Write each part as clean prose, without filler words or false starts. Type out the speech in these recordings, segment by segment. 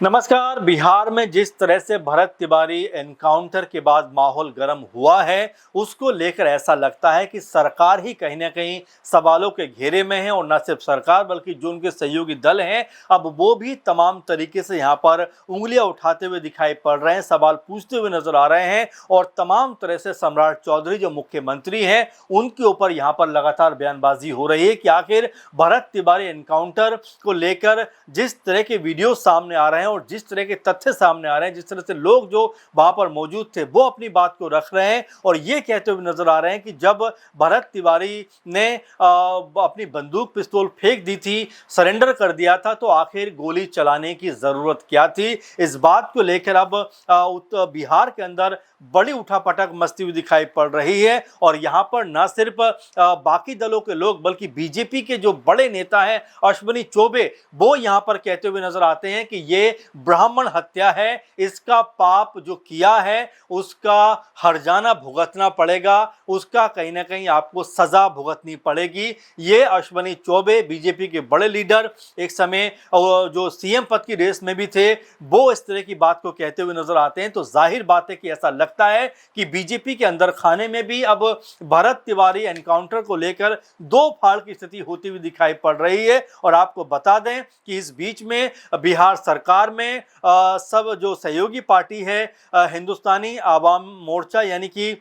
नमस्कार। बिहार में जिस तरह से भरत तिवारी एनकाउंटर के बाद माहौल गर्म हुआ है, उसको लेकर ऐसा लगता है कि सरकार ही कहीं ना कहीं सवालों के घेरे में है। और न सिर्फ सरकार बल्कि जो उनके सहयोगी दल हैं, अब वो भी तमाम तरीके से यहाँ पर उंगलियां उठाते हुए दिखाई पड़ रहे हैं, सवाल पूछते हुए नजर आ रहे हैं। और तमाम तरह से सम्राट चौधरी जो मुख्यमंत्री हैं, उनके ऊपर यहाँ पर लगातार बयानबाजी हो रही है कि आखिर भरत तिवारी एनकाउंटर को लेकर जिस तरह के वीडियो सामने आ रहे हैं और जिस तरह के तथ्य सामने आ रहे हैं, जिस तरह से लोग जो वहां पर मौजूद थे वो अपनी बात को रख रहे हैं और ये कहते हुए नजर आ रहे हैं कि जब भरत तिवारी ने अपनी बंदूक पिस्तौल फेंक दी थी, सरेंडर कर दिया था, तो आखिर गोली चलाने की जरूरत क्या थी। इस बात को लेकर अब बिहार के अंदर बड़ी उठापटक मचती हुई दिखाई पड़ रही है। और यहाँ पर न सिर्फ बाकी दलों के लोग बल्कि बीजेपी के जो बड़े नेता हैं अश्विनी चौबे, वो यहाँ पर कहते हुए नजर आते हैं कि ये ब्राह्मण हत्या है, इसका पाप जो किया है उसका हर्जाना भुगतना पड़ेगा, उसका कहीं ना कहीं आपको सजा भुगतनी पड़ेगी। ये अश्विनी चौबे बीजेपी के बड़े लीडर, एक समय जो सीएम पद की रेस में भी थे, वो इस तरह की बात को कहते हुए नजर आते हैं। तो जाहिर बात है कि ऐसा लगता है कि बीजेपी के अंदर खाने में भी अब भरत तिवारी एनकाउंटर को लेकर दो फाड़ की स्थिति होती हुई दिखाई पड़ रही है। और आपको बता दें कि इस बीच में बिहार सरकार में सब जो सहयोगी पार्टी है, हिंदुस्तानी आवाम मोर्चा यानी कि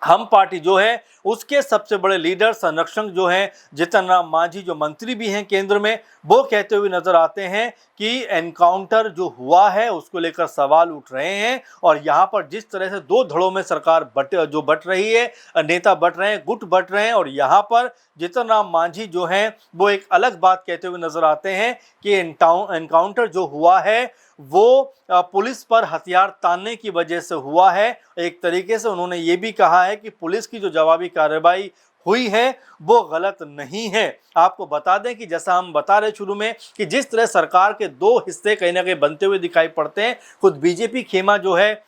हम पार्टी जो है, उसके सबसे बड़े लीडर संरक्षक जो हैं जीतन राम मांझी, जो मंत्री भी हैं केंद्र में, वो कहते हुए नजर आते हैं कि एनकाउंटर जो हुआ है उसको लेकर सवाल उठ रहे हैं। और यहाँ पर जिस तरह से दो धड़ों में सरकार बट रही है, नेता बट रहे हैं, गुट बट रहे हैं। और यहाँ पर जीतन राम मांझी जो हैं वो एक अलग बात कहते हुए नजर आते हैं कि एनकाउंटर जो हुआ है वो पुलिस पर हथियार तानने की वजह से हुआ है। एक तरीके से उन्होंने ये भी कहा है कि पुलिस की जो जवाबी कार्रवाई हुई है वो गलत नहीं है। आपको बता दें कि जैसा हम बता रहे शुरू में कि जिस तरह सरकार के दो हिस्से कहीं ना कहीं बनते हुए दिखाई पड़ते हैं, खुद बीजेपी खेमा जो है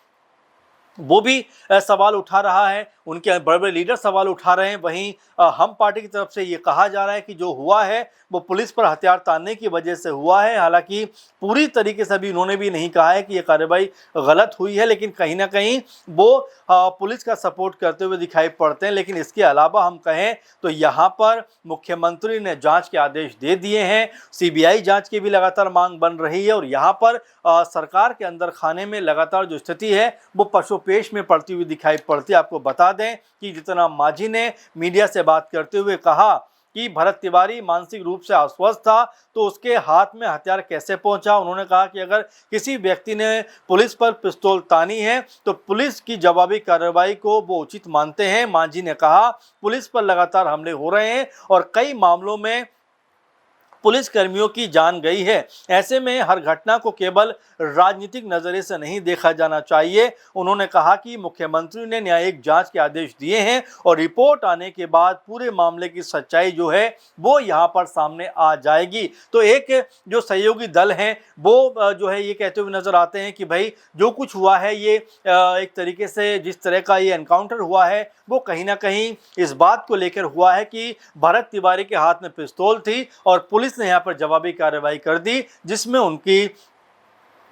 वो भी सवाल उठा रहा है, उनके बड़े बड़े लीडर सवाल उठा रहे हैं। वहीं हम पार्टी की तरफ से ये कहा जा रहा है कि जो हुआ है वो पुलिस पर हथियार तानने की वजह से हुआ है। हालांकि पूरी तरीके से भी उन्होंने भी नहीं कहा है कि ये कार्रवाई गलत हुई है, लेकिन कहीं ना कहीं वो पुलिस का सपोर्ट करते हुए दिखाई पड़ते हैं। लेकिन इसके अलावा हम कहें तो यहाँ पर मुख्यमंत्री ने जांच के आदेश दे दिए हैं, सीबीआई जांच की भी लगातार मांग बन रही है। और यहाँ पर सरकार के अंदर खाने में लगातार जो स्थिति है वो पशुपेश में पड़ती हुई दिखाई पड़ती है। आपको बता दें कि जीतन राम मांझी ने मीडिया से बात करते हुए कहा कि भरत तिवारी मानसिक रूप से अस्वस्थ था, तो उसके हाथ में हथियार कैसे पहुंचा। उन्होंने कहा कि अगर किसी व्यक्ति ने पुलिस पर पिस्तौल तानी है तो पुलिस की जवाबी कार्रवाई को वो उचित मानते हैं। मांझी ने कहा पुलिस पर लगातार हमले हो रहे हैं और कई मामलों में पुलिस कर्मियों की जान गई है। ऐसे में हर घटना को केवल राजनीतिक नजरिए से नहीं देखा जाना चाहिए। उन्होंने कहा कि मुख्यमंत्री ने न्यायिक जांच के आदेश दिए हैं और रिपोर्ट आने के बाद पूरे मामले की सच्चाई जो है वो यहाँ पर सामने आ जाएगी। तो एक जो सहयोगी दल हैं वो जो है ये कहते हुए नजर आते हैं कि भाई जो कुछ हुआ है ये एक तरीके से जिस तरह का ये एनकाउंटर हुआ है वो कहीं ना कहीं इस बात को लेकर हुआ है कि भरत तिवारी के हाथ में पिस्तौल थी और पुलिस ने यहाँ पर जवाबी कार्रवाई कर दी, जिसमें उनकी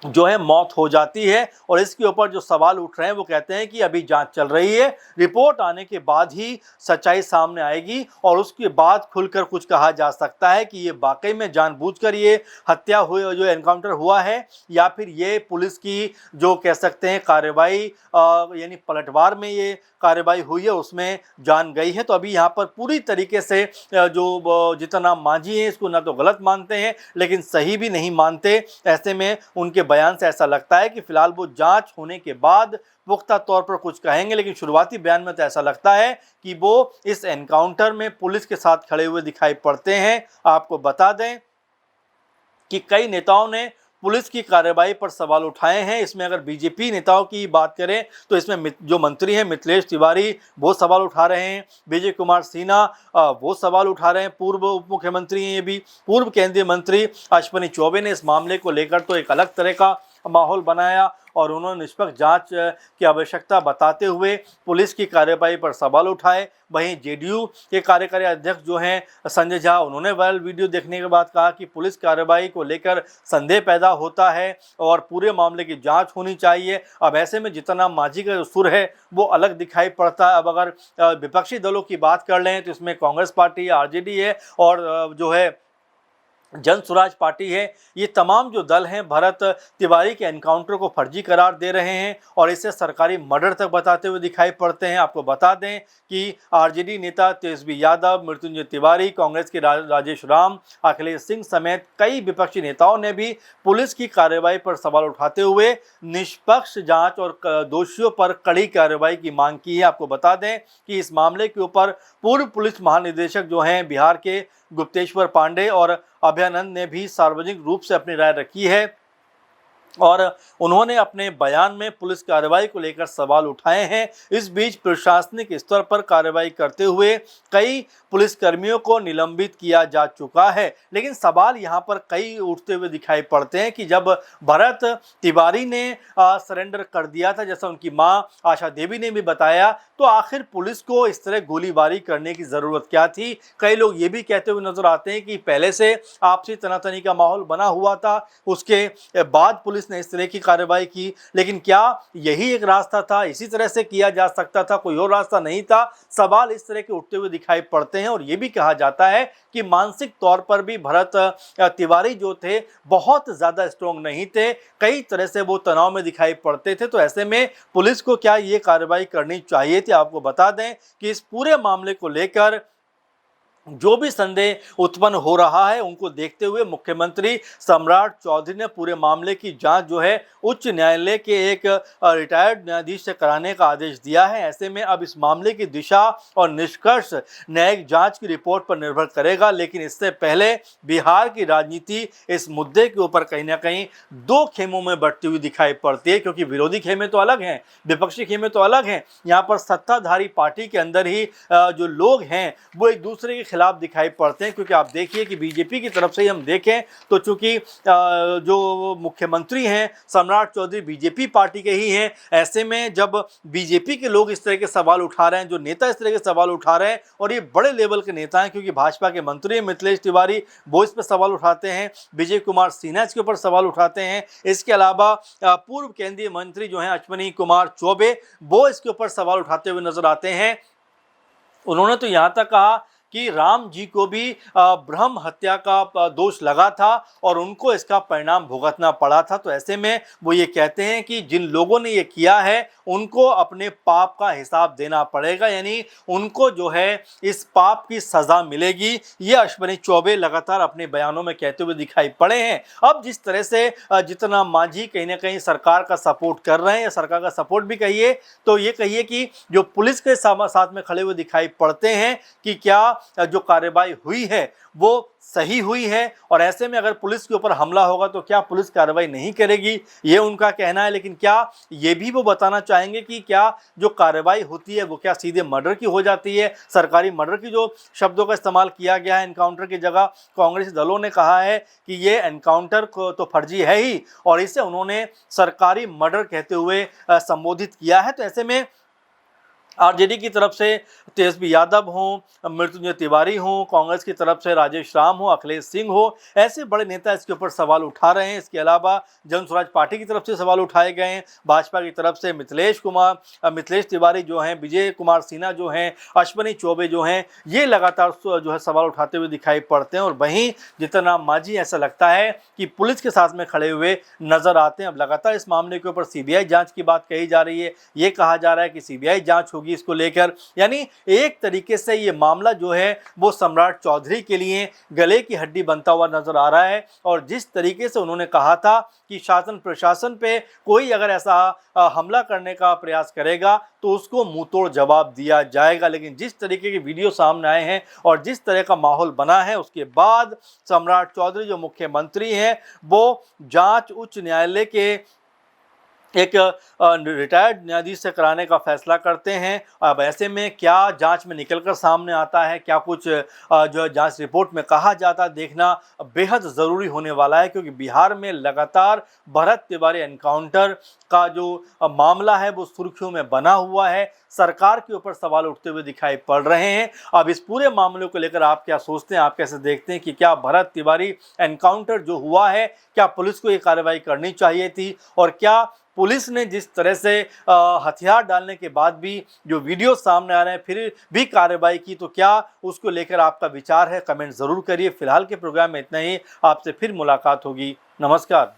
जो है मौत हो जाती है। और इसके ऊपर जो सवाल उठ रहे हैं वो कहते हैं कि अभी जांच चल रही है, रिपोर्ट आने के बाद ही सच्चाई सामने आएगी और उसके बाद खुलकर कुछ कहा जा सकता है कि ये वाकई में जानबूझकर ये हत्या हुई, जो एनकाउंटर हुआ है, या फिर ये पुलिस की जो कह सकते हैं कार्रवाई यानी पलटवार में ये कार्रवाई हुई है उसमें जान गई है। तो अभी यहाँ पर पूरी तरीके से जो जीतन राम मांझी हैं इसको ना तो गलत मानते हैं लेकिन सही भी नहीं मानते। ऐसे में उनके बयान से ऐसा लगता है कि फिलहाल वो जांच होने के बाद पुख्ता तौर पर कुछ कहेंगे, लेकिन शुरुआती बयान में तो ऐसा लगता है कि वो इस एनकाउंटर में पुलिस के साथ खड़े हुए दिखाई पड़ते हैं। आपको बता दें कि कई नेताओं ने पुलिस की कार्रवाई पर सवाल उठाए हैं। इसमें अगर बीजेपी नेताओं की बात करें तो इसमें जो मंत्री हैं मिथिलेश तिवारी वो सवाल उठा रहे हैं, विजय कुमार सिन्हा वो सवाल उठा रहे हैं, पूर्व उप मुख्यमंत्री हैं, ये भी पूर्व केंद्रीय मंत्री अश्विनी चौबे ने इस मामले को लेकर तो एक अलग तरह का माहौल बनाया। और उन्होंने निष्पक्ष जांच की आवश्यकता बताते हुए पुलिस की कार्रवाई पर सवाल उठाए। वहीं जेडीयू के कार्यकारी अध्यक्ष जो हैं संजय झा, उन्होंने वायरल वीडियो देखने के बाद कहा कि पुलिस कार्रवाई को लेकर संदेह पैदा होता है और पूरे मामले की जांच होनी चाहिए। अब ऐसे में जितना मांझी का जो सुर है वो अलग दिखाई पड़ता है। अब अगर विपक्षी दलों की बात कर लें तो इसमें कांग्रेस पार्टी, आरजेडी है और जो है जन स्वराज पार्टी है। ये तमाम जो दल हैं भरत तिवारी के एनकाउंटर को फर्जी करार दे रहे हैं और इसे सरकारी मर्डर तक बताते हुए दिखाई पड़ते हैं। आपको बता दें कि आरजेडी नेता तेजस्वी यादव, मृत्युंजय तिवारी, कांग्रेस के राजेश राम, अखिलेश सिंह समेत कई विपक्षी नेताओं ने भी पुलिस की कार्रवाई पर सवाल उठाते हुए निष्पक्ष जांच और दोषियों पर कड़ी कार्रवाई की मांग की है। आपको बता दें कि इस मामले के ऊपर पूर्व पुलिस महानिदेशक जो हैं बिहार के गुप्तेश्वर पांडे और अभयानंद ने भी सार्वजनिक रूप से अपनी राय रखी है और उन्होंने अपने बयान में पुलिस कार्रवाई को लेकर सवाल उठाए हैं। इस बीच प्रशासनिक स्तर पर कार्रवाई करते हुए कई पुलिसकर्मियों को निलंबित किया जा चुका है। लेकिन सवाल यहां पर कई उठते हुए दिखाई पड़ते हैं कि जब भरत तिवारी ने सरेंडर कर दिया था, जैसा उनकी मां आशा देवी ने भी बताया, तो आखिर पुलिस को इस तरह गोलीबारी करने की जरूरत क्या थी। कई लोग ये भी कहते हुए नजर आते हैं कि पहले से आपसी तनातनी का माहौल बना हुआ था, उसके बाद पुलिस ने इस तरह की कार्रवाई की। लेकिन क्या यही एक रास्ता था, इसी तरह से किया जा सकता था, कोई और रास्ता नहीं था। सवाल इस तरह के उठते हुए दिखाई पड़ते हैं और यह भी कहा जाता है कि मानसिक तौर पर भी भरत तिवारी जो थे बहुत ज्यादा स्ट्रॉन्ग नहीं थे, कई तरह से वो तनाव में दिखाई पड़ते थे। तो ऐसे में पुलिस को क्या ये कार्रवाई करनी चाहिए थी। आपको बता दें कि इस पूरे मामले को लेकर जो भी संदेह उत्पन्न हो रहा है उनको देखते हुए मुख्यमंत्री सम्राट चौधरी ने पूरे मामले की जांच जो है उच्च न्यायालय के एक रिटायर्ड न्यायाधीश से कराने का आदेश दिया है। ऐसे में अब इस मामले की दिशा और निष्कर्ष न्यायिक जांच की रिपोर्ट पर निर्भर करेगा। लेकिन इससे पहले बिहार की राजनीति इस मुद्दे के ऊपर कहीं ना कहीं दो खेमों में बढ़ती हुई दिखाई पड़ती है, क्योंकि विरोधी खेमे तो अलग हैं, विपक्षी खेमे तो अलग हैं। यहाँ पर सत्ताधारी पार्टी के अंदर ही जो लोग हैं वो एक दूसरे के खिलाफ दिखाई पड़ते हैं। क्योंकि आप देखिए कि बीजेपी की तरफ से हम देखें तो चूंकि जो मुख्यमंत्री हैं सम्राट चौधरी बीजेपी पार्टी के ही हैं, ऐसे में जब बीजेपी के लोग इस तरह के सवाल उठा रहे हैं, जो नेता इस तरह के सवाल उठा रहे हैं, और ये बड़े लेवल के नेता हैं क्योंकि भाजपा के मंत्री मिथिलेश तिवारी वो इस पर सवाल उठाते हैं, विजय कुमार सिन्हा इसके ऊपर सवाल उठाते हैं, इसके अलावा पूर्व केंद्रीय मंत्री जो हैं अश्विनी कुमार चौबे वो इसके ऊपर सवाल उठाते हुए नजर आते हैं। उन्होंने तो यहाँ तक कहा कि राम जी को भी ब्रह्म हत्या का दोष लगा था और उनको इसका परिणाम भुगतना पड़ा था। तो ऐसे में वो ये कहते हैं कि जिन लोगों ने ये किया है उनको अपने पाप का हिसाब देना पड़ेगा, यानी उनको जो है इस पाप की सजा मिलेगी। ये अश्विनी चौबे लगातार अपने बयानों में कहते हुए दिखाई पड़े हैं। अब जिस तरह से जितना मांझी कहीं ना कहीं सरकार का सपोर्ट कर रहे हैं, या सरकार का सपोर्ट भी कहिए तो ये कहिए कि जो पुलिस के साथ में खड़े हुए दिखाई पड़ते हैं कि क्या जो कार्रवाई हुई है वो सही हुई है, और ऐसे में अगर पुलिस के ऊपर हमला होगा तो क्या पुलिस कार्रवाई नहीं करेगी, ये उनका कहना है। लेकिन क्या ये भी वो बताना चाहेंगे कि क्या जो कार्रवाई होती है वो क्या सीधे मर्डर की हो जाती है, सरकारी मर्डर की जो शब्दों का इस्तेमाल किया गया है एनकाउंटर की जगह। कांग्रेसी दलों ने कहा है कि ये एनकाउंटर को तो फर्जी है ही और इसे उन्होंने सरकारी मर्डर कहते हुए संबोधित किया है। तो ऐसे में आरजेडी की तरफ से तेजस्वी यादव हों, मृत्युंजय तिवारी हों, कांग्रेस की तरफ से राजेश राम हो, अखिलेश सिंह हो, ऐसे बड़े नेता इसके ऊपर सवाल उठा रहे हैं। इसके अलावा जन स्वराज पार्टी की तरफ से सवाल उठाए गए हैं, भाजपा की तरफ से मिथिलेश तिवारी जो हैं, विजय कुमार सिन्हा जो हैं, अश्विनी चौबे जो हैं, ये लगातार जो है सवाल उठाते हुए दिखाई पड़ते हैं। और वहीं जीतनराम मांझी ऐसा लगता है कि पुलिस के साथ में खड़े हुए नजर आते हैं। अब लगातार इस मामले के ऊपर सीबीआई जांच की बात कही जा रही है, ये कहा जा रहा है कि सीबीआई जांच होगी इसको लेकर। यानी एक तरीके से ये मामला जो है वो सम्राट चौधरी के लिए गले की हड्डी बनता हुआ नजर आ रहा है। और जिस तरीके से उन्होंने कहा था कि शासन प्रशासन पे कोई अगर ऐसा हमला करने का प्रयास करेगा तो उसको मुंहतोड़ जवाब दिया जाएगा, लेकिन जिस तरीके के वीडियो सामने आए हैं और जिस तरह का माहौल बना है उसके बाद सम्राट चौधरी जो मुख्यमंत्री हैं वो जांच उच्च न्यायालय के एक रिटायर्ड न्यायाधीश से कराने का फैसला करते हैं। अब ऐसे में क्या जांच में निकल कर सामने आता है, क्या कुछ जो जांच रिपोर्ट में कहा जाता है, देखना बेहद ज़रूरी होने वाला है, क्योंकि बिहार में लगातार भरत तिवारी एनकाउंटर का जो मामला है वो सुर्खियों में बना हुआ है। सरकार के ऊपर सवाल उठते हुए दिखाई पड़ रहे हैं। अब इस पूरे मामले को लेकर आप क्या सोचते हैं, आप कैसे देखते हैं कि क्या भरत तिवारी एनकाउंटर जो हुआ है, क्या पुलिस को ये कार्रवाई करनी चाहिए थी, और क्या पुलिस ने जिस तरह से हथियार डालने के बाद भी जो वीडियो सामने आ रहे हैं फिर भी कार्रवाई की, तो क्या उसको लेकर आपका विचार है, कमेंट ज़रूर करिए। फिलहाल के प्रोग्राम में इतना ही, आपसे फिर मुलाकात होगी। नमस्कार।